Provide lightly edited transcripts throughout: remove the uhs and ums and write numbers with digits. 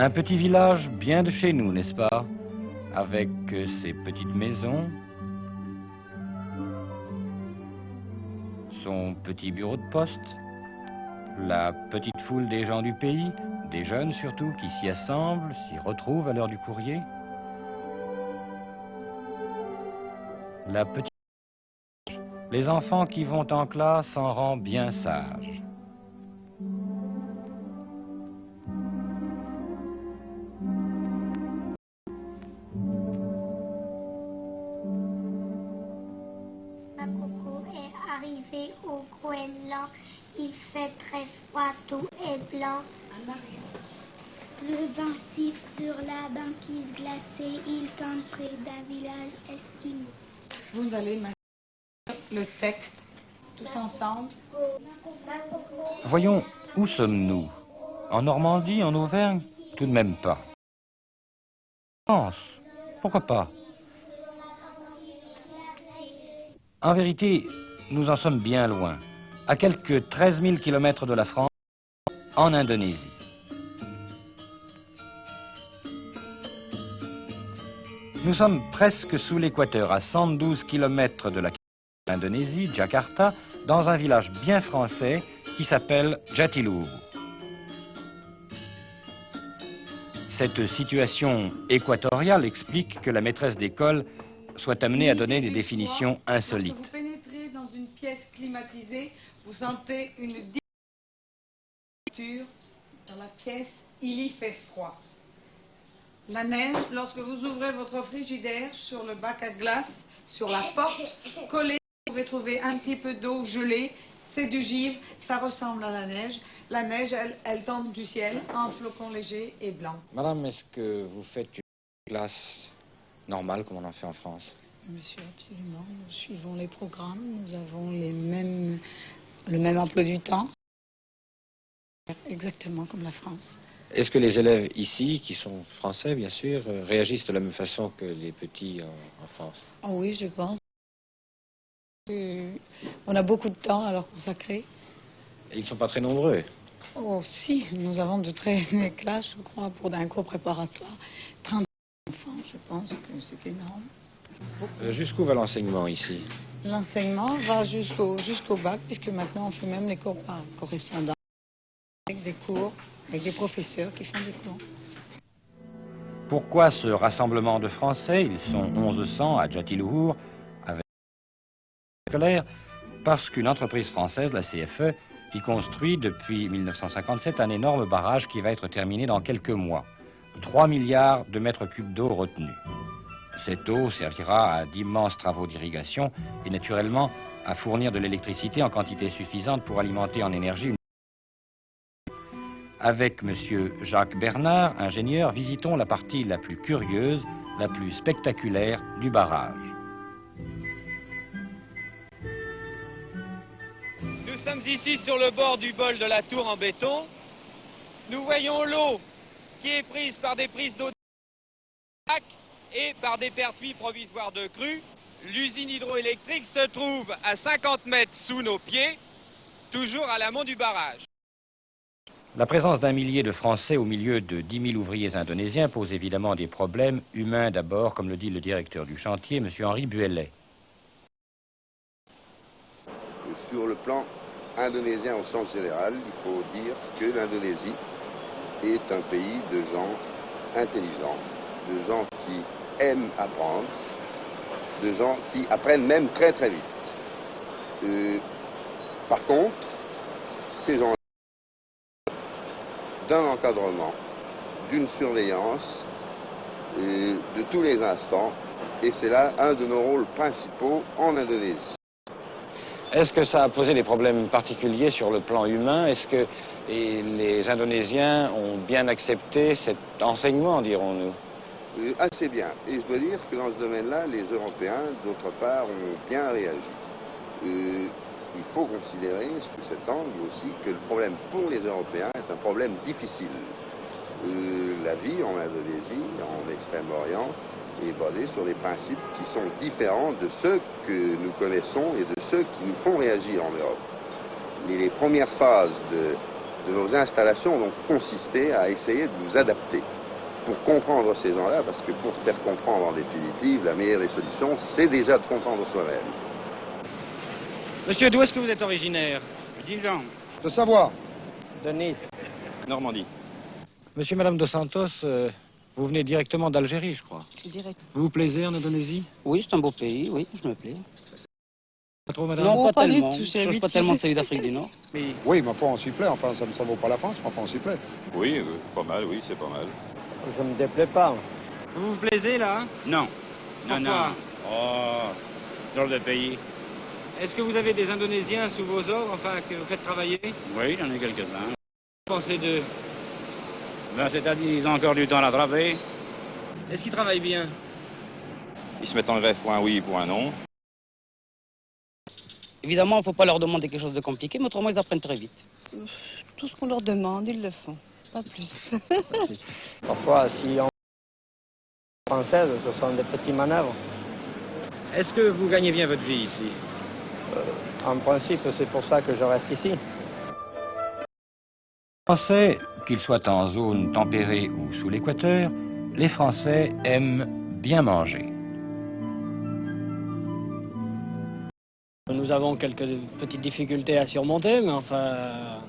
Un petit village bien de chez nous, n'est-ce pas? Avec ses petites maisons, son petit bureau de poste, la petite foule des gens du pays, des jeunes surtout, qui s'y assemblent, s'y retrouvent à l'heure du courrier. La petite... Les enfants qui vont en classe en rang bien sage. Coco est arrivé au Groenland. Il fait très froid, tout est blanc. Le vent siffle sur la banquise glacée. Il campe près d'un village esquimau. Vous allez maintenant le texte tous ensemble. Voyons, où sommes-nous? En Normandie, en Auvergne? Tout de même pas. France, pourquoi pas? En vérité, nous en sommes bien loin, à quelques 13 000 kilomètres de la France, en Indonésie. Nous sommes presque sous l'équateur, à 112 kilomètres de la capitale de l'Indonésie, Jakarta, dans un village bien français qui s'appelle Jatiluhur. Cette situation équatoriale explique que la maîtresse d'école soit amenée à donner des définitions insolites. Lorsque vous pénétrez dans une pièce climatisée, vous sentez une température dans la pièce, il y fait froid. La neige, lorsque vous ouvrez votre frigidaire sur le bac à glace, sur la porte, collée, vous pouvez trouver un petit peu d'eau gelée, c'est du givre, ça ressemble à la neige. La neige, elle tombe du ciel en flocons légers et blancs. Madame, est-ce que vous faites une classe normale comme on en fait en France? Monsieur, absolument. Nous suivons les programmes, nous avons le même emploi du temps. Exactement comme la France. Est-ce que les élèves ici, qui sont français bien sûr, réagissent de la même façon que les petits en France? Oh oui, je pense. On a beaucoup de temps à leur consacrer. Et ils ne sont pas très nombreux. Oh si, nous avons de très belles classes, je crois, pour un cours préparatoire. 30 enfants, je pense que c'est énorme. Jusqu'où va l'enseignement ici? L'enseignement va jusqu'au bac, puisque maintenant on fait même les cours par correspondance, avec des cours, avec des professeurs qui font des cours. Pourquoi ce rassemblement de Français? Ils sont 1100 à Jatiluhur, avec scolaire, parce qu'une entreprise française, la CFE, qui construit depuis 1957 un énorme barrage qui va être terminé dans quelques mois. 3 milliards de mètres cubes d'eau retenus. Cette eau servira à d'immenses travaux d'irrigation et naturellement à fournir de l'électricité en quantité suffisante pour alimenter en énergie une... Avec M. Jacques Bernard, ingénieur, visitons la partie la plus curieuse, la plus spectaculaire du barrage. Nous sommes ici sur le bord du bol de la tour en béton. Nous voyons l'eau qui est prise par des prises d'eau et par des pertuis provisoires de crue. L'usine hydroélectrique se trouve à 50 mètres sous nos pieds, toujours à l'amont du barrage. La présence d'un millier de Français au milieu de 10 000 ouvriers indonésiens pose évidemment des problèmes humains d'abord, comme le dit le directeur du chantier, M. Henri Buellet. Sur le plan indonésien au sens général, il faut dire que l'Indonésie est un pays de gens intelligents, de gens qui aiment apprendre, de gens qui apprennent même très très vite. Par contre, ces gens d'un encadrement, d'une surveillance de tous les instants, et c'est là un de nos rôles principaux en Indonésie. Est-ce que ça a posé des problèmes particuliers sur le plan humain? Est-ce que les Indonésiens ont bien accepté cet enseignement, dirons-nous? Assez bien. Et je dois dire que dans ce domaine-là, les Européens, d'autre part, ont bien réagi. Il faut considérer, sous cet angle aussi, que le problème pour les Européens est un problème difficile. La vie en Indonésie, en Extrême-Orient, est basée sur des principes qui sont différents de ceux que nous connaissons et de ceux qui nous font réagir en Europe. Les premières phases de de nos installations ont donc consisté à essayer de nous adapter pour comprendre ces gens-là, parce que pour faire comprendre en définitive, la meilleure des solutions, c'est déjà de comprendre soi-même. Monsieur, d'où est-ce que vous êtes originaire? Dijon. De savoir. De Nice. Normandie. Monsieur et Madame Dos Santos, vous venez directement d'Algérie, je crois. Direct. Vous vous plaisez en Indonésie? Oui, c'est un beau pays, oui, je me plais. Pas trop, madame? Non, pas du tellement. tout, Je j'ai change pas l'habitude. tellement de celui d'Afrique du Nord. Oui, ma foi, on s'y plaît. Enfin, ça ne vaut pas la France, mais enfin, on s'y plaît. Oui, pas mal, oui, c'est pas mal. Je me déplais pas. Vous vous plaisez, là? Non. Non, non. Pourquoi? Oh, drôle de pays. Est-ce que vous avez des Indonésiens sous vos ordres, enfin, que vous faites travailler? Oui, j'en ai quelques-uns. Que pensez d'eux? Ben, c'est-à-dire, ils ont encore du temps à l'attraper. Est-ce qu'ils travaillent bien? Ils se mettent en grève pour un oui, pour un non. Évidemment, il ne faut pas leur demander quelque chose de compliqué, mais autrement, ils apprennent très vite. Tout ce qu'on leur demande, ils le font. Pas plus. Parfois, si on française, ce sont des petits manœuvres. Est-ce que vous gagnez bien votre vie ici? En principe, c'est pour ça que je reste ici. Français, qu'ils soient en zone tempérée ou sous l'équateur, les Français aiment bien manger. Nous avons quelques petites difficultés à surmonter, mais enfin,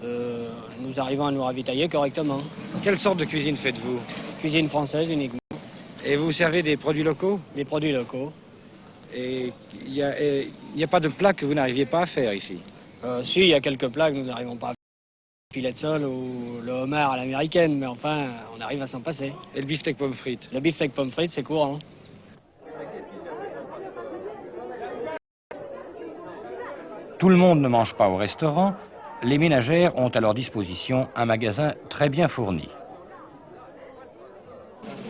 nous arrivons à nous ravitailler correctement. Quelle sorte de cuisine faites-vous? Cuisine française uniquement, Et vous servez des produits locaux? des produits locaux. Et il n'y a pas de plat que vous n'arriviez pas à faire ici? Si, il y a quelques plats que nous n'arrivons pas à faire. Le filet de sole ou le homard à l'américaine, mais enfin, on arrive à s'en passer. Et le beefsteak pommes frites? Le beefsteak pomme frites, c'est courant. Tout le monde ne mange pas au restaurant. Les ménagères ont à leur disposition un magasin très bien fourni.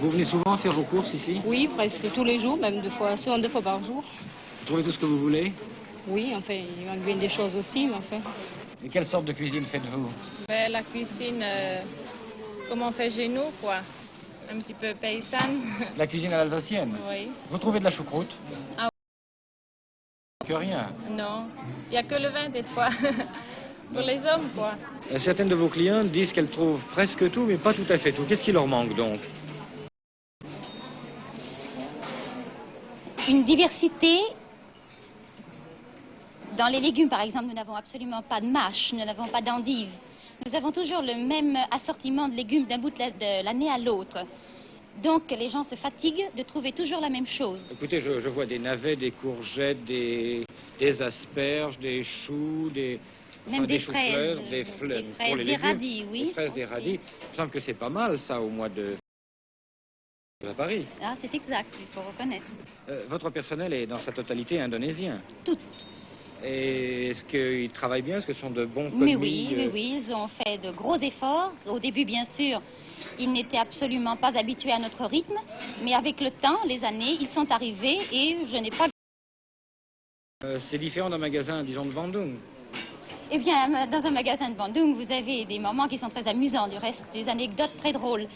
Vous venez souvent faire vos courses ici? Oui, presque tous les jours, même souvent 2 fois par jour. Vous trouvez tout ce que vous voulez? Oui, enfin, il manque bien des choses aussi, mais enfin. Et quelle sorte de cuisine faites-vous? La cuisine, comme on fait chez nous, quoi. Un petit peu paysanne. La cuisine à l'alsacienne? Oui. Vous trouvez de la choucroute? Ah Que rien. non, il n'y a que le vin des fois. Pour les hommes, quoi. Certaines de vos clientes disent qu'elles trouvent presque tout, mais pas tout à fait tout. Qu'est-ce qui leur manque donc? Une diversité. Dans les légumes, par exemple, nous n'avons absolument pas de mâche, nous n'avons pas d'endives. Nous avons toujours le même assortiment de légumes d'un bout de l'année à l'autre. Donc les gens se fatiguent de trouver toujours la même chose. Écoutez, je vois des navets, des courgettes, des asperges, des choux, Même des choux-fleurs, fraises, des des pour fraises, les des légumes. radis, oui. Des fraises, des aussi. radis. Il me semble que c'est pas mal ça au mois de à Paris. Ah, c'est exact, il faut reconnaître. Votre personnel est dans sa totalité indonésien. Tout. Et est-ce qu'ils travaillent bien? Est-ce que ce sont de bons commis? Mais oui, ils ont fait de gros efforts. Au début, bien sûr, ils n'étaient absolument pas habitués à notre rythme. Mais avec le temps, les années, ils sont arrivés et je n'ai pas... C'est différent d'un magasin, disons, de Bandung. Eh bien, dans un magasin de Bandung, vous avez des moments qui sont très amusants, du reste, des anecdotes très drôles.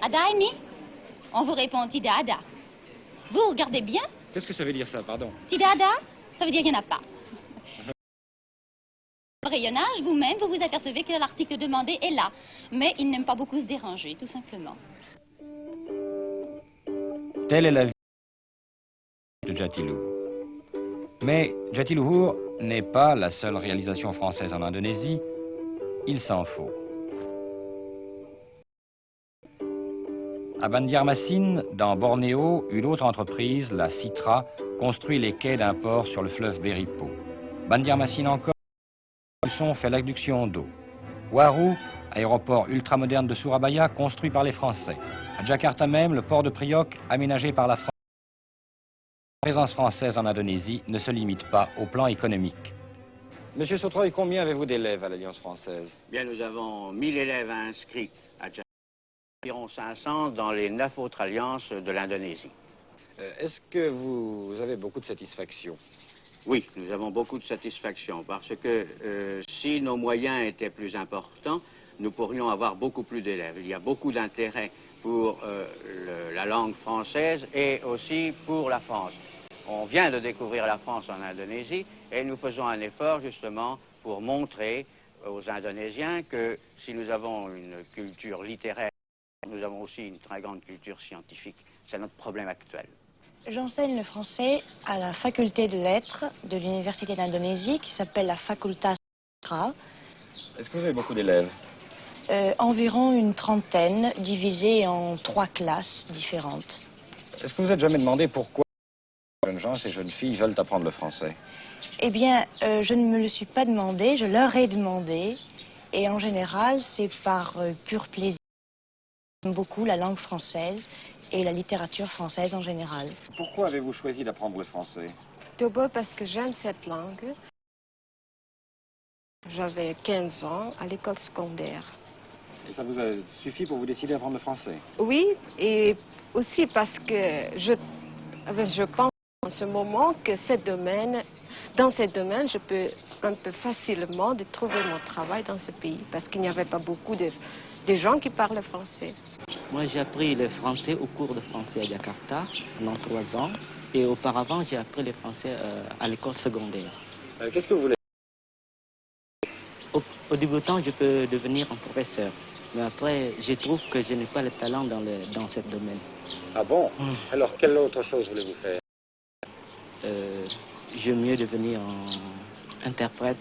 Ada ini? On vous répond Tida Ada. Vous regardez bien? Qu'est-ce que ça veut dire ça, pardon? Tida Ada? Ça veut dire qu'il n'y en a pas. Le rayonnage, vous-même, vous vous apercevez que l'article demandé est là. Mais ils n'aiment pas beaucoup se déranger, tout simplement. Telle est la vie de Jatiluhur. Mais Jatiluhur n'est pas la seule réalisation française en Indonésie. Il s'en faut. À Banjarmasin, dans Bornéo, une autre entreprise, la Citra, construit les quais d'un port sur le fleuve Beripo. Banjarmasin encore, fait l'adduction d'eau. Waru, aéroport ultramoderne de Surabaya, construit par les Français. À Jakarta même, le port de Priok, aménagé par la France. La présence française en Indonésie ne se limite pas au plan économique. Monsieur Sautreuil, combien avez-vous d'élèves à l'Alliance française? Bien, nous avons 1000 élèves inscrits à Jakarta, environ 500 dans les 9 autres alliances de l'Indonésie. Est-ce que vous avez beaucoup de satisfaction? Oui, nous avons beaucoup de satisfaction parce que si nos moyens étaient plus importants, nous pourrions avoir beaucoup plus d'élèves. Il y a beaucoup d'intérêt pour la langue française et aussi pour la France. On vient de découvrir la France en Indonésie et nous faisons un effort justement pour montrer aux Indonésiens que si nous avons une culture littéraire, nous avons aussi une très grande culture scientifique. C'est notre problème actuel. J'enseigne le français à la faculté de lettres de l'Université d'Indonésie qui s'appelle la Facultas Sastra. Est-ce que vous avez beaucoup d'élèves? Environ une trentaine, divisée en 3 classes différentes. Est-ce que vous êtes jamais demandé pourquoi ces jeunes gens, ces jeunes filles veulent apprendre le français? Eh bien, je ne me le suis pas demandé, je leur ai demandé. Et en général, c'est par pur plaisir. J'aime beaucoup la langue française et la littérature française en général. Pourquoi avez-vous choisi d'apprendre le français? D'abord parce que j'aime cette langue. J'avais 15 ans à l'école secondaire. Et ça vous a suffi pour vous décider à apprendre le français? Oui, et aussi parce que je pense en ce moment que dans ce domaine, je peux un peu facilement de trouver mon travail dans ce pays, parce qu'il n'y avait pas beaucoup de gens qui parlent français. Moi, j'ai appris le français au cours de français à Jakarta, pendant 3 ans. Et auparavant, j'ai appris le français à l'école secondaire. Qu'est-ce que vous voulez? Au débutant, je peux devenir un professeur. Mais après, je trouve que je n'ai pas le talent dans ce domaine. Ah bon? Alors, quelle autre chose voulez-vous faire? J'aime mieux devenir un interprète.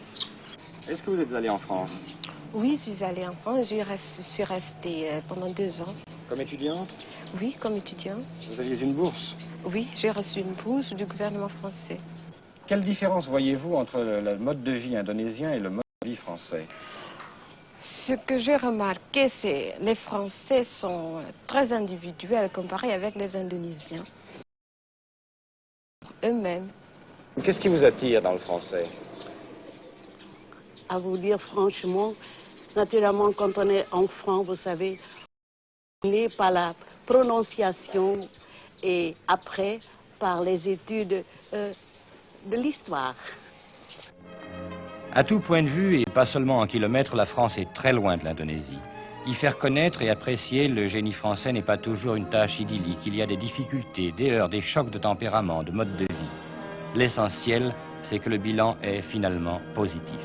Est-ce que vous êtes allé en France? Oui, je suis allée en France. Je suis restée pendant 2 ans. Comme étudiante? Oui, comme étudiante. Vous aviez une bourse? Oui, j'ai reçu une bourse du gouvernement français. Quelle différence voyez-vous entre le mode de vie indonésien et le mode de vie français? Ce que j'ai remarqué, c'est que les Français sont très individuels comparés avec les Indonésiens. Eux-mêmes. Qu'est-ce qui vous attire dans le français? À vous dire franchement, naturellement, quand on est enfant, vous savez, on est par la prononciation et après par les études de l'histoire. À tout point de vue, et pas seulement en kilomètres, la France est très loin de l'Indonésie. Y faire connaître et apprécier le génie français n'est pas toujours une tâche idyllique. Il y a des difficultés, des heurts, des chocs de tempérament, de mode de vie. L'essentiel, c'est que le bilan est finalement positif.